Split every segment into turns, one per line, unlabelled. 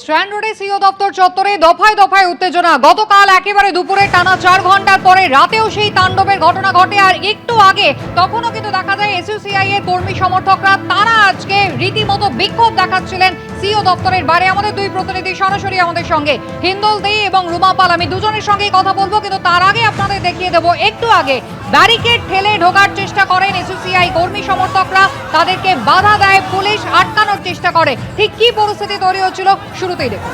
Strand রোডে CO দপ্তর চত্বরে দফায় দফায় উত্তেজনা। গতকাল একেবারে দুপুরে টানা 4 ঘন্টার পরে রাতেও সেই তাণ্ডবের ঘটনা ঘটে। আর একটু আগে তখনও কিন্তু দেখা যায় এসইউসিআই এর কর্মী সমর্থকরা তারা আজকে রীতিমতো বিক্ষোভ দেখাচ্ছিলেন সিও দপ্তরের বাইরে। আমাদের দুই প্রতিনিধি সরাসরি আমাদের সঙ্গে, হিন্দল দে এবং রুমা পাল, আমি দুজনের সঙ্গেই কথা বলবো, কিন্তু তার আগে আপনাদের দেখিয়ে দেবো একটু আগে ব্যারিকেড ঠেলে ঢোকার চেষ্টা করেন এসইউসিআই কর্মী সমর্থকরা, তাদেরকে বাধা দেয় পুলিশ, আটকানোর চেষ্টা করে। ঠিক কি পরিস্থিতি তৈরি হচ্ছিল শুরুতেই দেখুন।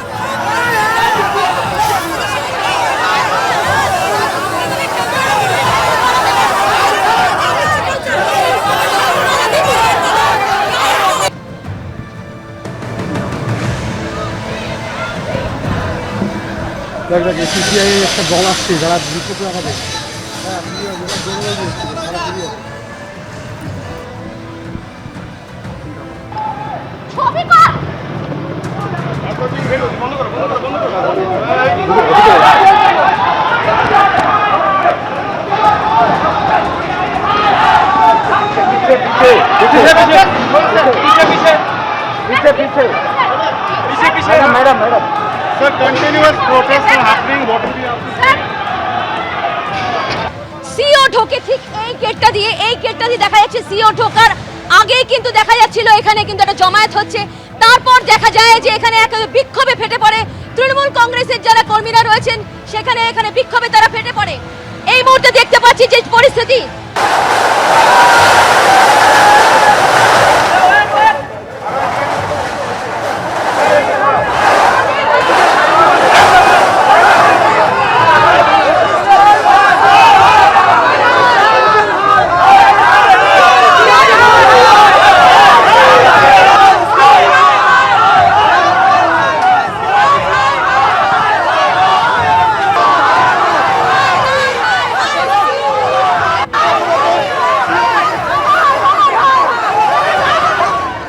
দেখ এসিসিআই একটা দল আসছে যারা বিক্ষোভ আমাদের madam Sir, continuous protests are happening. What will be happening?
সিও ঢোকে ঠিক এই গেটটা দিয়ে দেখা যাচ্ছে সিও ঢোকার আগেই কিন্তু দেখা যাচ্ছিল এখানে কিন্তু একটা জমায়েত হচ্ছে। তারপর দেখা যায় যে এখানে এক বিক্ষোভে ফেটে পড়ে তৃণমূল কংগ্রেসের যারা কর্মীরা রয়েছেন, এখানে বিক্ষোভে তারা ফেটে পড়ে। এই মুহূর্তে দেখতে পাচ্ছি যে পরিস্থিতি,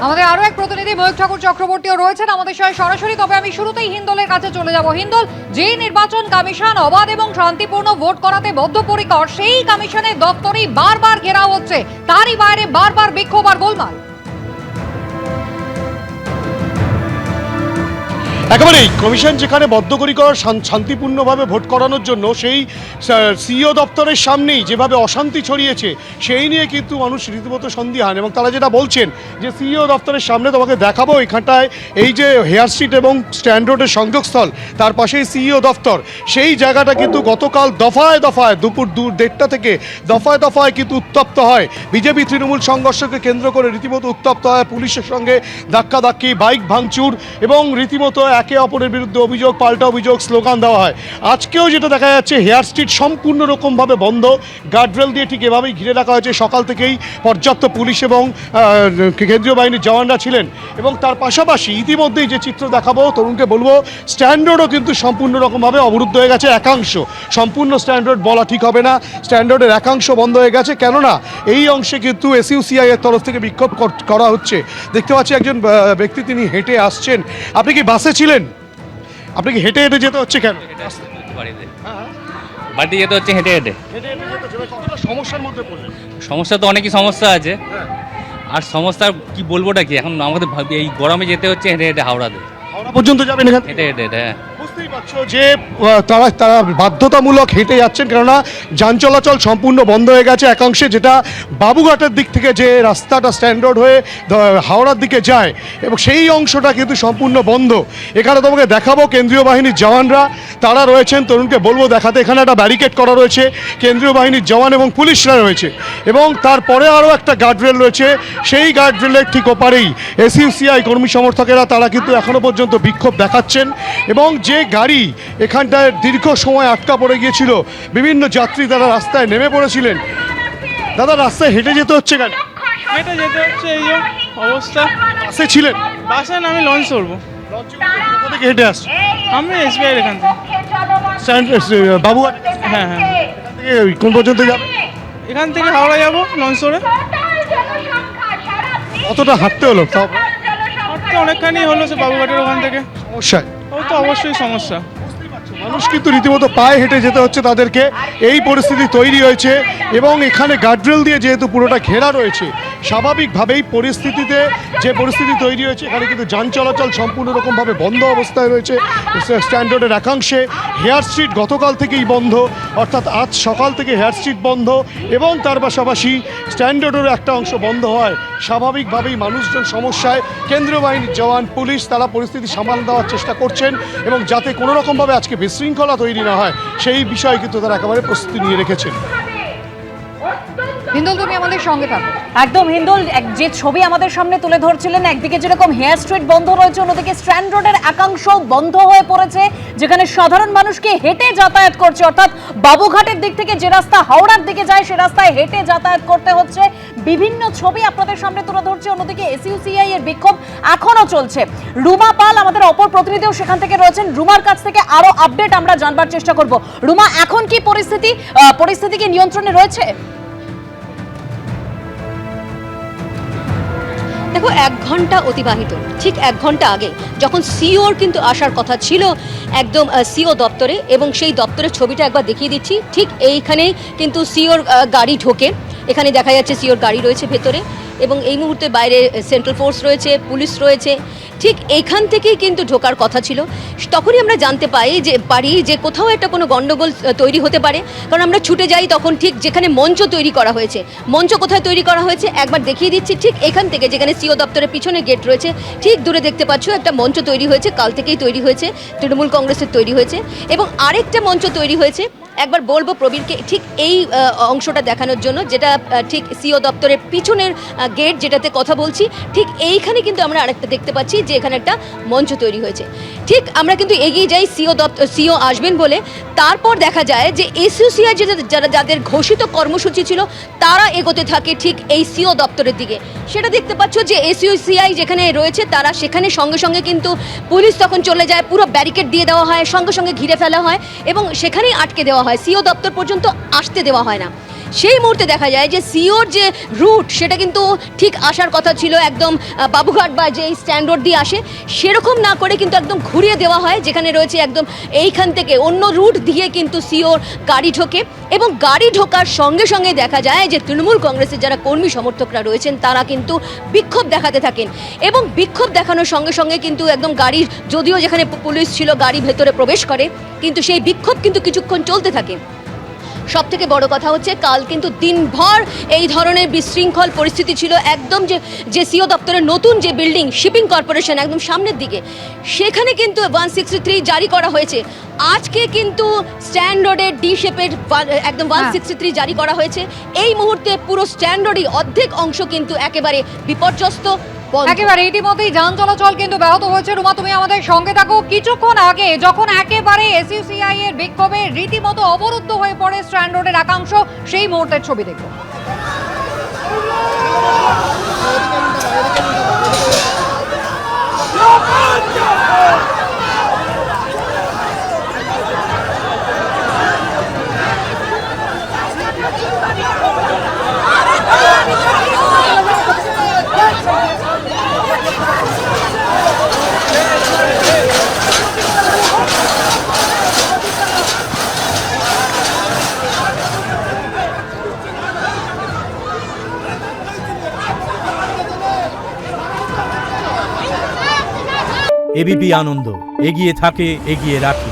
আমাদের আরো এক প্রতিনিধি ময়ূক ঠাকুর চক্রবর্তীও রয়েছেন আমাদের সঙ্গে সরাসরি। তবে আমি শুরুতেই হিন্দলের কাছে চলে যাব। হিন্দল, যে নির্বাচন কমিশন অবাধ এবং শান্তিপূর্ণ ভোট করাতে বদ্ধপরিকর, সেই কমিশনের দপ্তরেই বারবার ঘেরাও হচ্ছে, তারই বাইরে বারবার বিক্ষোভ আর গোলমাল।
একেবারেই কমিশন যেখানে বদ্ধপরিকর শান্তিপূর্ণভাবে ভোট করানোর জন্য, সেই সিইও দপ্তরের সামনেই যেভাবে অশান্তি ছড়িয়েছে সেই নিয়ে কিন্তু মানুষ রীতিমতো সন্দিহান। এবং তারা যেটা বলছেন যে সিইও দপ্তরের সামনে তোমাকে দেখাবো, এখানটায় এই যে হেয়ার স্ট্রিট এবং স্ট্যান্ড রোডের সংযোগস্থল, তার পাশেই সিইও দপ্তর, সেই জায়গাটা কিন্তু গতকাল দফায় দফায় দুপুর 1:30 থেকে দফায় দফায় কিন্তু উত্তপ্ত হয়। বিজেপি তৃণমূল সংঘর্ষকে কেন্দ্র করে রীতিমতো উত্তপ্ত হয়, পুলিশের সঙ্গে ধাক্কাধাক্কি, বাইক ভাঙচুর এবং রীতিমতো একে অপরের বিরুদ্ধে অভিযোগ, পাল্টা অভিযোগ, স্লোগান দেওয়া হয়। আজকেও যেটা দেখা যাচ্ছে, হেয়ার স্ট্রিট সম্পূর্ণ রকমভাবে বন্ধ, গার্ডরেল দিয়ে ঠিক এভাবেই ঘিরে রাখা হয়েছে। সকাল থেকেই পর্যাপ্ত পুলিশ এবং কেন্দ্রীয় বাহিনীর জওয়ানরা ছিলেন। এবং তার পাশাপাশি ইতিমধ্যেই যে চিত্র দেখাবো, তরুণকে বলবো, স্ট্যান্ড রোডও কিন্তু সম্পূর্ণ রকমভাবে অবরুদ্ধ হয়ে গেছে। একাংশ, সম্পূর্ণ স্ট্যান্ড রোড বলা ঠিক হবে না, স্ট্যান্ড রোডের একাংশ বন্ধ হয়ে গেছে, কেননা এই অংশে কিন্তু এসইউসিআই এর তরফ থেকে বিক্ষোভ করা হচ্ছে। দেখতে পাচ্ছি একজন ব্যক্তি, তিনি হেঁটে আসছেন। আপনি কি বাসে ছিলেন? আপনাকে হেঁটে হেঁটে যেতে হচ্ছে কেন?
বাড়িতে যেতে হচ্ছে হেঁটে হেঁটে।
কতটা সমস্যার মধ্যে পড়লেন?
সমস্যা তো অনেকই সমস্যা আছে, আর সমস্যা কি বলবোটা কি, এখন আমাদের এই গরমে যেতে হচ্ছে হেঁটে হেঁটে হাওড়াতে।
হাওড়া পর্যন্ত যাবেন এখান থেকে?
হেঁটে হেঁটে, হ্যাঁ।
বুঝতেই পারছো যে তারা বাধ্যতামূলক হেঁটে যাচ্ছেন, কেননা যান চলাচল সম্পূর্ণ বন্ধ হয়ে গেছে একাংশে। যেটা বাবুঘাটের দিক থেকে যে রাস্তাটা স্ট্যান্ড রোড হয়ে হাওড়ার দিকে যায়, এবং সেই অংশটা কিন্তু সম্পূর্ণ বন্ধ। এখানে তোমাকে দেখাবো, কেন্দ্রীয় বাহিনীর জওয়ানরা তারা রয়েছেন, তরুণকে বলবো দেখাতে। এখানে একটা ব্যারিকেড করা রয়েছে, কেন্দ্রীয় বাহিনীর জওয়ান এবং পুলিশরা রয়েছে, এবং তারপরে আরও একটা গার্ডরেল রয়েছে। সেই গার্ডরেলের ঠিক ওপারেই এসইউসিআই কর্মী সমর্থকেরা তারা কিন্তু এখনও পর্যন্ত বিক্ষোভ দেখাচ্ছেন। এবং যে গাড়ি এখানটায় দীর্ঘ সময় আটকা পড়ে গিয়েছিল, বিভিন্ন যাত্রী তারা রাস্তায় নেমে পড়েছিলেন। দাদা, রাস্তায় হেঁটে যেতে হচ্ছে কেন?
হেঁটে যেতে হচ্ছে, এই অবস্থা।
বাসে ছিলেন?
বাসে না, আমি লঞ্চ ধরবো।
কোথা থেকে হেঁটে আসছে?
আমি এসবিআই এখান থেকে।
বাবুঘাট?
হ্যাঁ হ্যাঁ।
এখান থেকে কোন পর্যন্ত যাবে?
এখান থেকে হাওড়া যাবো লঞ্চ ধরে।
কতটা হাঁটতে হলো?
হাঁটতে অনেকখানি হলো, সে বাবুঘাটের ওখান থেকে।
সমস্যায়?
ও তো অবশ্যই সমস্যা।
মানুষ কিন্তু রীতিমতো পায়ে হেঁটে যেতে হচ্ছে তাদেরকে, এই পরিস্থিতি তৈরি হয়েছে। এবং এখানে গার্ডরেল দিয়ে যেহেতু পুরোটা ঘেরা রয়েছে, স্বাভাবিকভাবেই পরিস্থিতিতে যে পরিস্থিতি তৈরি হয়েছে, এখানে কিন্তু যান চলাচল সম্পূর্ণ রকমভাবে বন্ধ অবস্থায় রয়েছে। স্ট্যান্ড রোডের একাংশে হেয়ার স্ট্রিট গতকাল থেকেই বন্ধ, অর্থাৎ আজ সকাল থেকে হেয়ার স্ট্রিট বন্ধ এবং তার পাশাপাশি স্ট্যান্ড রোডের একটা অংশ বন্ধ হয়। স্বাভাবিকভাবেই মানুষজন সমস্যায়, কেন্দ্রীয় বাহিনীর জওয়ান, পুলিশ তারা পরিস্থিতি সামাল দেওয়ার চেষ্টা করছেন এবং যাতে কোনো রকমভাবে আজকে বিশৃঙ্খলা তৈরি না হয় সেই বিষয়ে কিন্তু তারা একেবারে প্রস্তুতি নিয়ে রেখেছেন।
হিন্দুল, তুমি আমাদের সঙ্গে থাকো।
একদম হিন্দুল, যে ছবি আমাদের সামনে তুলে ধরছিলেন, একদিকে যেরকম হেয়ার স্ট্রিট বন্ধ রয়েছে, অন্যদিকে স্ট্র্যান্ড রোডের একাংশ বন্ধ হয়ে পড়েছে, যেখানে সাধারণ মানুষকে হেঁটে যাতায়াত করছে, অর্থাৎ বাবুঘাটের দিক থেকে যে রাস্তা হাওড়ার দিকে যায় সে রাস্তায় হেঁটে যাতায়াত করতে হচ্ছে। বিভিন্ন ছবি আপনাদের সামনে তুলে ধরছে। অন্যদিকে এসইউসিআই এর বিক্ষোভ এখনো চলছে। রুমা পাল আমাদের অপর প্রতিনিধিও সেখান থেকে রয়েছেন, রুমার কাছ থেকে আরো আপডেট আমরা জানবার চেষ্টা করব। রুমা, এখন কি পরিস্থিতি কি নিয়ন্ত্রণে রয়েছে?
দেখো, 1 ঘন্টা অতিবাহিত, ঠিক 1 ঘন্টা আগে যখন সিওর কিন্তু আসার কথা ছিল একদম সিও দপ্তরে, এবং সেই দপ্তরের ছবিটা একবার দেখিয়ে দিচ্ছি। ঠিক এইখানেই কিন্তু সিওর গাড়ি ঢোকে, এখানে দেখা যাচ্ছে সিওর গাড়ি রয়েছে ভেতরে, এবং এই মুহূর্তে বাইরে সেন্ট্রাল ফোর্স রয়েছে, পুলিশ রয়েছে। ঠিক এইখান থেকেই কিন্তু ঢোকার কথা ছিল। তখনই আমরা জানতে পারি যে কোথাও একটা কোনো গন্ডগোল তৈরি হতে পারে, কারণ আমরা ছুটে যাই তখন ঠিক যেখানে মঞ্চ তৈরি করা হয়েছে। মঞ্চ কোথায় তৈরি করা হয়েছে একবার দেখিয়ে দিচ্ছি। ঠিক এখান থেকে, যেখানে সিও দপ্তরের পিছনে গেট রয়েছে, ঠিক দূরে দেখতে পাচ্ছ একটা মঞ্চ তৈরি হয়েছে, কাল থেকেই তৈরি হয়েছে, তৃণমূল কংগ্রেসের তৈরি হয়েছে, এবং আরেকটা মঞ্চ তৈরি হয়েছে। একবার বলবো প্রবীরকে ঠিক এই অংশটা দেখানোর জন্য, যেটা ঠিক সিও দপ্তরের পিছনের গেট যেটাতে কথা বলছি, ঠিক এইখানে কিন্তু আমরা আরেকটা দেখতে পাচ্ছি যে এখানে একটা মঞ্চ তৈরি হয়েছে। ঠিক আমরা কিন্তু এগিয়ে যাই সিও আসবেন বলে, তারপর দেখা যায় যে এসইউসিআই যাদের ঘোষিত কর্মসূচি ছিল তারা এগোতে থাকে ঠিক এই সিও দপ্তরের দিকে। সেটা দেখতে পাচ্ছ যে এসইউসিআই যেখানে রয়েছে তারা সেখানে সঙ্গে সঙ্গে কিন্তু পুলিশ তখন চলে যায়, পুরো ব্যারিকেড দিয়ে দেওয়া হয়, সঙ্গে সঙ্গে ঘিরে ফেলা হয় এবং সেখানেই আটকে দেওয়া হয়, সিও দপ্তর পর্যন্ত আসতে দেওয়া হয় না। সেই মুহূর্তে দেখা যায় যে সিওর যে রুট সেটা কিন্তু ঠিক আসার কথা ছিল একদম বাবুঘাট বা যে স্ট্যান্ড রোড দিয়ে আসে, সেরকম না করে কিন্তু একদম ঘুরিয়ে দেওয়া হয়, যেখানে রয়েছে একদম এইখান থেকে অন্য রুট দিয়ে কিন্তু সিওর গাড়ি ঢোকে, এবং গাড়ি ঢোকার সঙ্গে সঙ্গে দেখা যায় যে তৃণমূল কংগ্রেসের যারা কর্মী সমর্থকরা রয়েছেন তারা কিন্তু বিক্ষোভ দেখাতে থাকেন, এবং বিক্ষোভ দেখানোর সঙ্গে সঙ্গে কিন্তু একদম গাড়ির, যদিও যেখানে পুলিশ ছিল গাড়ি ভেতরে প্রবেশ করে, কিন্তু সেই বিক্ষোভ কিন্তু কিছুক্ষণ চলতে থাকে। সব থেকে বড় কথা হচ্ছে কাল কিন্তু দিনভর এই ধরনের বিশৃঙ্খল পরিস্থিতি ছিল। একদম যে সিও দপ্তরের নতুন যে বিল্ডিং শিপিং কর্পোরেশন একদম সামনের দিকে, সেখানে কিন্তু 163 জারি করা হয়েছে। আজকে কিন্তু স্ট্যান্ড রোডের ডি শেপের একদম 163 জারি করা হয়েছে। এই মুহূর্তে পুরো স্ট্যান্ড রোডই অর্ধেক অংশ কিন্তু একেবারে বিপর্যস্ত।
একেবারে ইতিমধ্যেই যান চলাচল কিন্তু ব্যাহত হয়েছে। রুমা, তুমি আমাদের সঙ্গে থাকো। কিছুক্ষণ আগে যখন একেবারে এসইউসিআই এর বিক্ষোভে রীতিমতো অবরুদ্ধ হয়ে পড়ে স্ট্র্যান্ড রোডের একাংশ, সেই মুহূর্তের ছবি দেখো।
এবিপি আনন্দ, এগিয়ে থাকে, এগিয়ে রাখে।